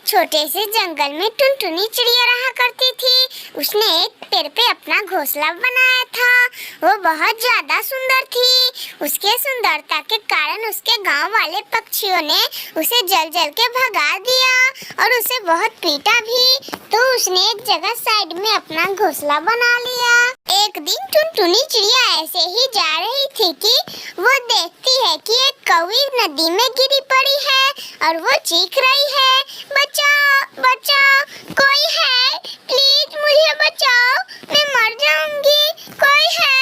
छोटे से जंगल में टुनटुनी चिड़िया रहा करती थी। उसने एक पेड़ पे अपना घोंसला बनाया था। वो बहुत ज्यादा सुंदर थी। उसके सुंदरता के कारण उसके गांव वाले पक्षियों ने उसे जल जल के भगा दिया और उसे बहुत पीटा भी। तो उसने एक जगह साइड में अपना घोंसला बना लिया। एक दिन टुनटुनी चिड़िया ऐसे ही जा रही थी कि वो देखती है कि एक कौवी नदी में गिरी पड़ी है और वो चीख रही है, बचाओ बचाओ, कोई है, प्लीज मुझे बचाओ, मैं मर जाऊंगी, कोई है।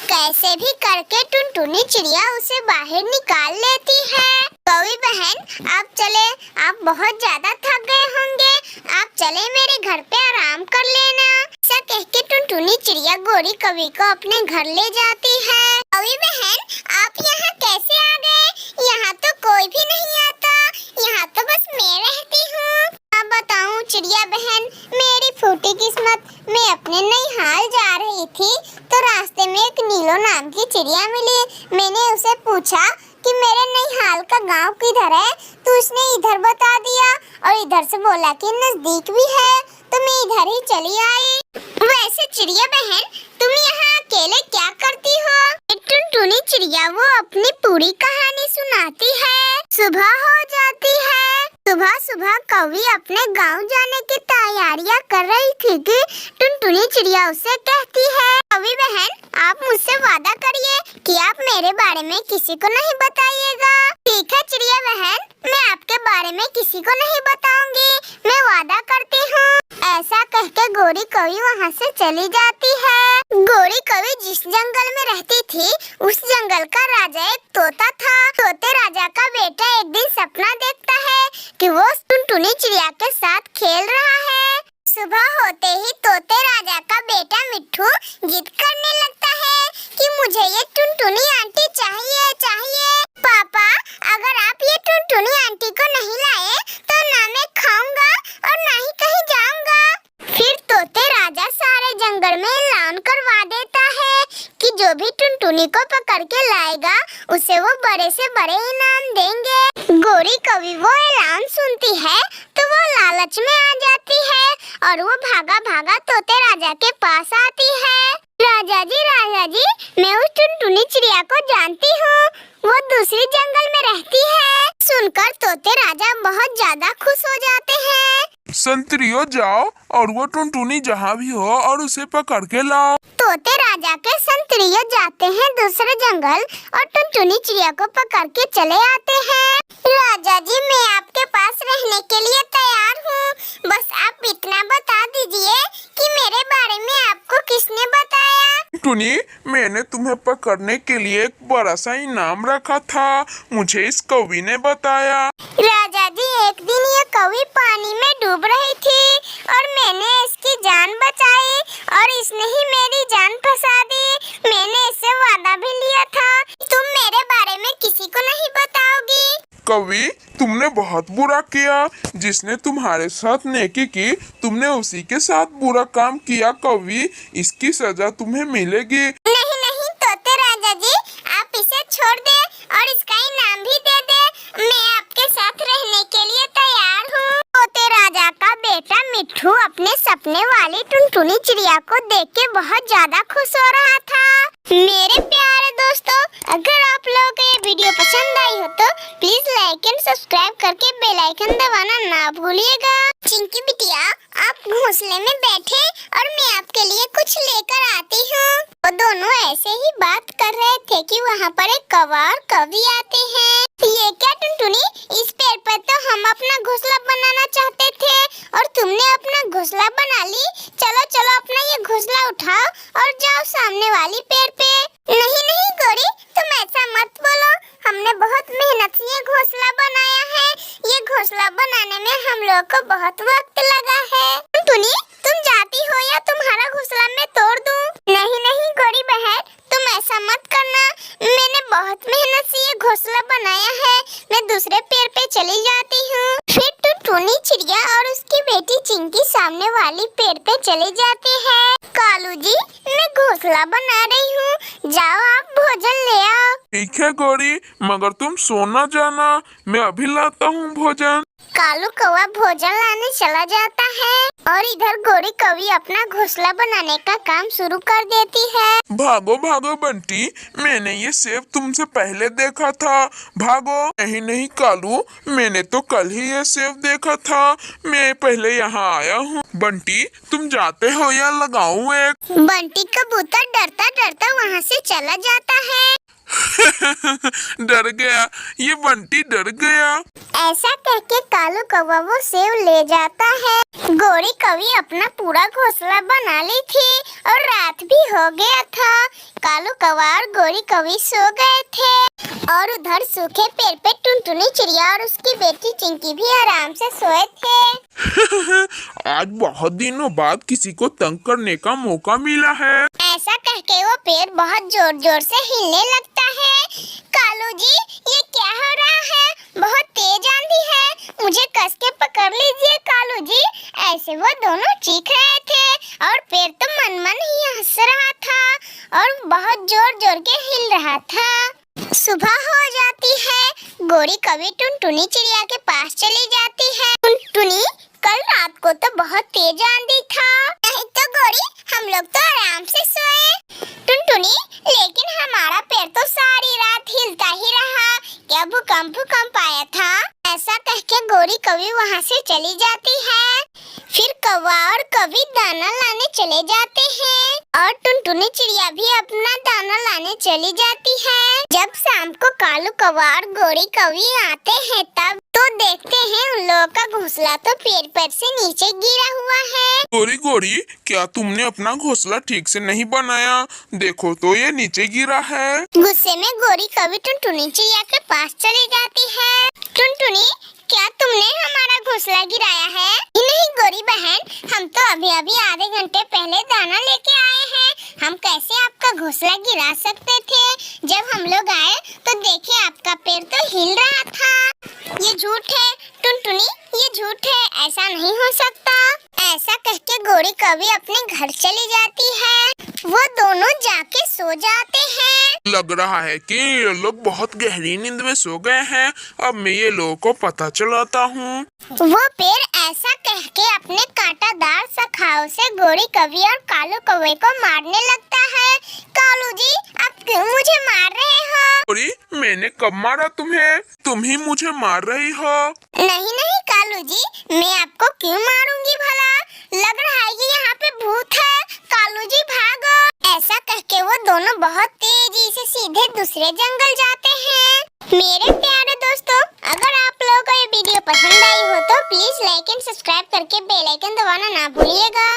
कैसे भी करके टुनटुनी चिड़िया उसे बाहर निकाल लेती है। कौवी बहन, आप चले, आप बहुत ज्यादा थक गए होंगे, आप चले मेरे घर पे आराम कर लेना। ऐसा कह के टुनटुनी चिड़िया गोरी कौवी को अपने घर ले जाती है। कौवी बहन, आप यहाँ कैसे आ गए? यहाँ तो कोई भी नहीं आता, यहाँ तो बस मैं रहती हूँ। अब बताऊँ चिड़िया बहन, मेरी फूटी किस्मत, मैं अपने नैहाल जा रही थी तो रास्ते में एक नीलो नाम की चिड़िया मिली। मैंने उसे पूछा कि मेरे नैहाल का गांव किधर है, तो उसने इधर बता दिया और इधर से बोला कि नजदीक भी है, तो मैं इधर ही चली आई। वैसे चिड़िया बहन, तुम यहाँ अकेले क्या करती हो? टुनटुनी चिड़िया वो अपनी पूरी कहानी सुनाती है। सुबह हो जाती है। सुबह सुबह कौवी अपने गांव जाने की तैयारियां कर रही थी कि टुनटुनी चिड़िया उसे कहती है, कौवी बहन, आप मुझसे वादा करिए कि आप मेरे बारे में किसी को नहीं बताइएगा। ठीक है चिड़िया बहन, मैं आपके बारे में किसी को नहीं बताऊंगी, मैं वादा करती हूँ। ऐसा कहकर गोरी कौवी वहाँ से चली जाती है। गोरी कौवी जिस जंगल में रहती थी, उस जंगल का राजा एक तोता था। तोते राजा का बेटा एक दिन सपना देखता है कि वो टुनटुनी चिड़िया के साथ खेल रहा है। सुबह होते ही तोते राजा का बेटा मिट्ठू जिद करने लगता है कि मुझे ये टुनटुनी आंटी चाहिए चाहिए। पापा, अगर आप ये टुनटुनी आंटी को नहीं लाए तो ना मैं खाऊंगा और ना ही कहीं जाऊंगा। फिर तोते राजा सारे जंगल में ऐलान करवा देता है कि जो भी टुनटुनी को पकड़ के लाएगा उसे वो बड़े से बड़े इनाम देंगे। गोरी कौवी वो ऐलान सुनती है तो वो लालच में आ जाती है और वो भागा भागा तोते राजा के पास आती है। राजा जी, मैं उस टुनटुनी चिड़िया को जानती हूँ, वो दूसरी जंगल में रहती है। सुनकर तोते राजा बहुत ज्यादा खुश हो जाते हैं। संतरियो, जाओ और वो टुनटुनी जहाँ भी हो और उसे पकड़ के लाओ। तोते राजा के संतरियो जाते हैं दूसरे जंगल और टुनटुनी चिड़िया को पकड़ के चले आते हैं। राजा जी, मैं आपके पास रहने के लिए तैयार हूँ, बस आप इतना बता दीजिए कि मेरे बारे में आपको किसने बताया? टुनी, मैंने तुम्हें पकड़ने के लिए एक बड़ा सा इनाम रखा था, मुझे इस कौवी ने बताया। राजा जी, एक दिन ये कौवी पानी में डूब रही थी और मैंने इसकी जान बचाई और इसने ही मेरी जान फंसा दी। मैंने इससे वादा भी लिया था, तुम मेरे बारे में किसी को नहीं बताओगी। कौवी, तुमने बहुत बुरा किया। जिसने तुम्हारे साथ नेकी की, तुमने उसी के साथ बुरा काम किया। कौवी, इसकी सजा तुम्हें मिलेगी। नहीं नहीं तोते राजा जी, आप इसे छोड़ दे और इसका इनाम भी दे दे। मैं आपके साथ रहने के लिए तैयार हूँ। तोते राजा का बेटा मिट्ठू अपने सपने वाली टुनटुनी चिड़िया को देख के बहुत ज्यादा खुश हो रहा था। मेरे प्यारे दोस्तों, अगर आप लोगों को ये वीडियो पसंद आई हो तो प्लीज लाइक एंड सब्सक्राइब करके बेल आइकन दबाना ना भूलिएगा। चिंकी बिटिया, आप घोंसले में बैठे और मैं आपके लिए कुछ लेकर आती हूँ। वो दोनों ऐसे ही बात कर रहे थे कि वहाँ पर एक कौवा और कौवी आते हैं। ये क्या टुनटुनी, इस पेड़ पर तो हम अपना घोंसला बनाना चाहते थे और तुमने अपना घोंसला बना ली। चलो चलो अपना ये घोंसला उठाओ और जाओ सामने वाली पेड़ पे। नहीं नहीं गोरी, तुम ऐसा मत बोलो, हमने बहुत मेहनत से ये घोंसला बनाया है। ये घोंसला बनाने में हम लोग को बहुत वक्त लगा है। टुनटुनी, तुम जाती हो या तुम्हारा घोंसला मैं तोड़ दूं? नहीं नहीं गोरी बहन, तुम ऐसा मत करना, मैंने बहुत मेहनत से ये घोंसला बनाया है, मैं दूसरे पेड़ पे चली जाती हूँ। फिर टुनटुनी चिड़िया और उसकी बेटी चिंकी सामने वाली पेड़ पे चले जाते हैं। कालू जी, मैं घोंसला बना रही हूँ, जाओ आप भोजन ले आओ। ठीक है गौरी, मगर तुम सो ना जाना, मैं अभी लाता हूँ भोजन। कालू कौवा भोजन लाने चला जाता है और इधर गोरी कौवी अपना घोंसला बनाने का काम शुरू कर देती है। भागो भागो बंटी, मैंने ये सेब तुमसे पहले देखा था। भागो। नहीं नहीं कालू, मैंने तो कल ही ये सेब देखा था। मैं पहले यहाँ आया हूँ। बंटी तुम जाते हो या लगाऊं एक? बंटी कबूतर डरता डरता वहाँ से चला जाता है। डर गया, ये बंटी डर गया। ऐसा कह के कालू कौवा वो सेब ले जाता है। गोरी कौवी अपना पूरा घोंसला बना ली थी और रात भी हो गया था। कालू कौवा और गोरी कौवी सो गए थे और उधर सूखे पेड़ पे टुनटुनी चिड़िया और उसकी बेटी चिंकी भी आराम से सोए थे। आज बहुत दिनों बाद किसी को तंग करने का मौका मिला है। ऐसा कह के वो पेड़ बहुत जोर जोर से हिलने लगता है। कालू जी, ये क्या हो रहा है? बहुत तेज आंधी है, मुझे कस के पकड़ लीजिए कालू जी। ऐसे वो दोनों चीख रहे थे और पेड़ तो मन मन ही हंस रहा था और बहुत जोर जोर के हिल रहा था। सुबह हो जाती है। गोरी कौवी टुनटुनी चिड़िया के पास चली जाती है। टुनटुनी, कल रात को तो बहुत तेज आंधी था। नहीं तो गोरी, हम लोग तो आराम से सोए। टुनटुनी, लेकिन हमारा पेड़ तो सारी रात हिलता ही रहा। क्या भूकंप आया था? ऐसा कह के गोरी कौवी वहाँ से चली जाती है। फिर कौवा और कौवी दाना लाने चले जाते हैं और टुनटुनी चिड़िया भी अपना दाना लाने चली जाती है। जब शाम को कालू कौवा और गोरी कौवी आते हैं तब तो देखते हैं उन लोगों का घोंसला तो पेड़ पर से नीचे गिरा हुआ है। गोरी गोरी, क्या तुमने अपना घोंसला ठीक से नहीं बनाया? देखो तो ये नीचे गिरा है। गुस्से में गोरी कौवी टुनटुनी चिड़िया के पास चली जाती है। टुनटुनी, क्या तुमने हमारा घोंसला गिराया है? नहीं गोरी बहन, हम तो अभी आधे घंटे पहले दाना लेके आए हैं। हम कैसे आपका घोंसला गिरा सकते थे? जब हम लोग आए तो देखे आपका पेड़ तो हिल रहा था। ये झूठ है टुनटुनी, ये झूठ है, ऐसा नहीं हो सकता। ऐसा कह के गोरी कौवी अपने घर चली जाती है। वो दोनों जाके सो जाते हैं। लग रहा है कि ये लोग बहुत गहरी नींद में सो गए हैं। अब मैं ये लोगों को पता चलाता हूँ। वो पेड़ ऐसा कह के अपने कांटादार शाखाओं से गोरी कौवी और कालू कौवे को मारने लगता है। कालू जी, आप क्यों मुझे मार रहे हो? गोरी, मैंने कब मारा तुम्हें? तुम ही मुझे मार रही हो। नहीं नहीं कालू जी, मैं आपको क्यों मारूंगी भला? लग रहा है कि यहाँ पे भूत है। कालू जी भागो। ऐसा कह के वो दोनों बहुत तेजी से सीधे दूसरे जंगल जाते हैं। मेरे प्यारे दोस्तों, अगर आप लोगों को ये वीडियो पसंद आई हो तो प्लीज लाइक एंड सब्सक्राइब करके बेल आइकन दबाना ना भूलिएगा।